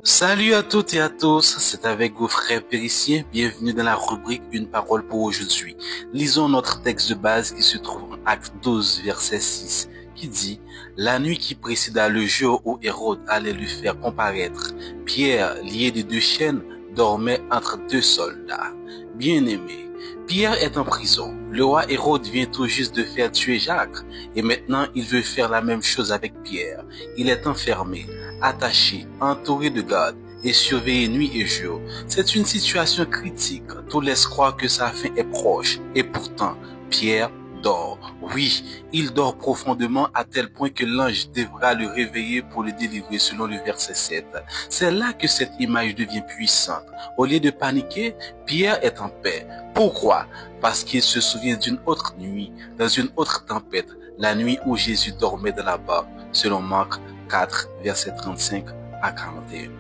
Salut à toutes et à tous, c'est avec vos frères Périciens, bienvenue dans la rubrique Une parole pour aujourd'hui. Lisons notre texte de base qui se trouve en Acte 12, verset 6, qui dit « La nuit qui précéda le jour où Hérode allait lui faire comparaître, Pierre, lié de deux chaînes, dormait entre deux soldats. » Bien-aimé, Pierre est en prison. Le roi Hérode vient tout juste de faire tuer Jacques et maintenant il veut faire la même chose avec Pierre. Il est enfermé, attaché, entouré de gardes et surveillé nuit et jour. C'est une situation critique. Tout laisse croire que sa fin est proche et pourtant Pierre dort. Oui, il dort profondément à tel point que l'ange devra le réveiller pour le délivrer selon le verset 7. C'est là que cette image devient puissante. Au lieu de paniquer, Pierre est en paix. Pourquoi? Parce qu'il se souvient d'une autre nuit, dans une autre tempête, la nuit où Jésus dormait dans la barque, selon Marc 4, verset 35 à 41.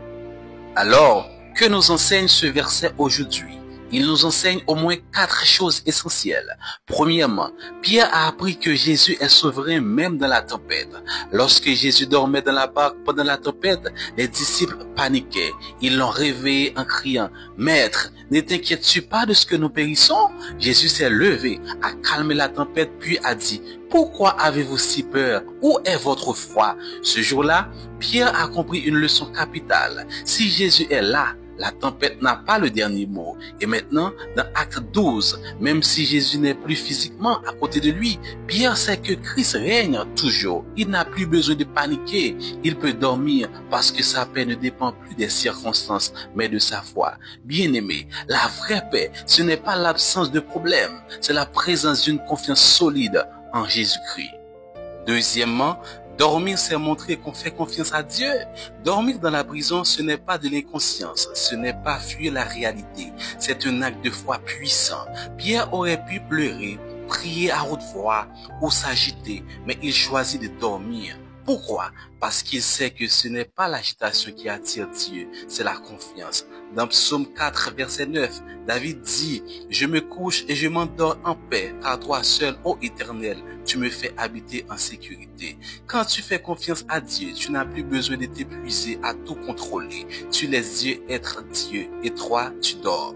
Alors, que nous enseigne ce verset aujourd'hui? Il nous enseigne au moins 4 choses essentielles. Premièrement, Pierre a appris que Jésus est souverain même dans la tempête. Lorsque Jésus dormait dans la barque pendant la tempête, les disciples paniquaient. Ils l'ont réveillé en criant « Maître, ne t'inquiètes-tu pas de ce que nous périssons ?» Jésus s'est levé, a calmé la tempête puis a dit « Pourquoi avez-vous si peur? Où est votre foi ?» Ce jour-là, Pierre a compris une leçon capitale. Si Jésus est là, la tempête n'a pas le dernier mot. Et maintenant, dans Acte 12, même si Jésus n'est plus physiquement à côté de lui, Pierre sait que Christ règne toujours. Il n'a plus besoin de paniquer. Il peut dormir parce que sa paix ne dépend plus des circonstances, mais de sa foi. Bien-aimé, la vraie paix, ce n'est pas l'absence de problème, c'est la présence d'une confiance solide en Jésus-Christ. Deuxièmement, dormir, c'est montrer qu'on fait confiance à Dieu. Dormir dans la prison, ce n'est pas de l'inconscience, ce n'est pas fuir la réalité. C'est un acte de foi puissant. Pierre aurait pu pleurer, prier à haute voix ou s'agiter, mais il choisit de dormir. Pourquoi? Parce qu'il sait que ce n'est pas l'agitation qui attire Dieu, c'est la confiance. Dans Psaume 4, verset 9, David dit « Je me couche et je m'endors en paix, car toi seul, ô Éternel, tu me fais habiter en sécurité. » Quand tu fais confiance à Dieu, tu n'as plus besoin de t'épuiser à tout contrôler. Tu laisses Dieu être Dieu et toi, tu dors.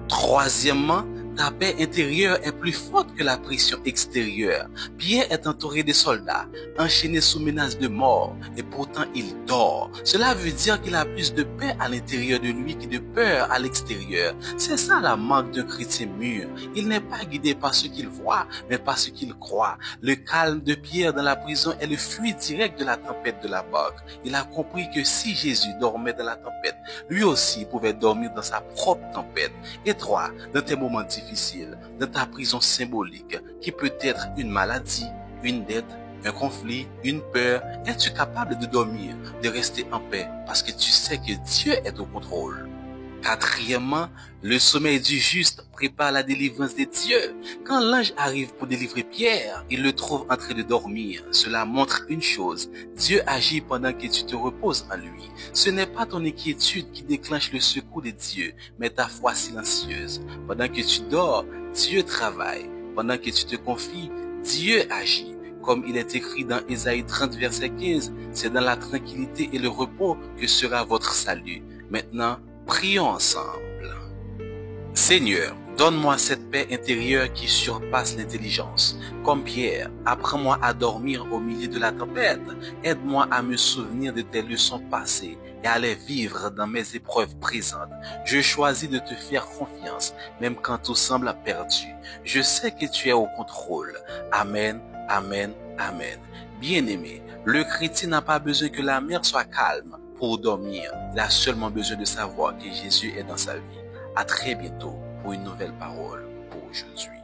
Troisièmement, ta paix intérieure est plus forte que la pression extérieure. Pierre est entouré de soldats, enchaîné sous menace de mort, et pourtant il dort. Cela veut dire qu'il a plus de paix à l'intérieur de lui que de peur à l'extérieur. C'est ça la marque d'un chrétien mûr. Il n'est pas guidé par ce qu'il voit, mais par ce qu'il croit. Le calme de Pierre dans la prison est le fruit direct de la tempête de la barque. Il a compris que si Jésus dormait dans la tempête, lui aussi pouvait dormir dans sa propre tempête. Et toi, dans tes moments difficiles, dans ta prison symbolique, qui peut être une maladie, une dette, un conflit, une peur, es-tu capable de dormir, de rester en paix parce que tu sais que Dieu est au contrôle? Quatrièmement, le sommeil du juste prépare la délivrance de Dieu. Quand l'ange arrive pour délivrer Pierre, il le trouve en train de dormir. Cela montre une chose, Dieu agit pendant que tu te reposes en lui. Ce n'est pas ton inquiétude qui déclenche le secours de Dieu, mais ta foi silencieuse. Pendant que tu dors, Dieu travaille. Pendant que tu te confies, Dieu agit. Comme il est écrit dans Ésaïe 30, verset 15, c'est dans la tranquillité et le repos que sera votre salut. Maintenant, prions ensemble. Seigneur, donne-moi cette paix intérieure qui surpasse l'intelligence. Comme Pierre, apprends-moi à dormir au milieu de la tempête. Aide-moi à me souvenir de tes leçons passées et à les vivre dans mes épreuves présentes. Je choisis de te faire confiance, même quand tout semble perdu. Je sais que tu es au contrôle. Amen, amen, amen. Bien-aimé, le chrétien n'a pas besoin que la mer soit calme pour dormir. Il a seulement besoin de savoir que Jésus est dans sa vie. À très bientôt pour une nouvelle parole pour aujourd'hui.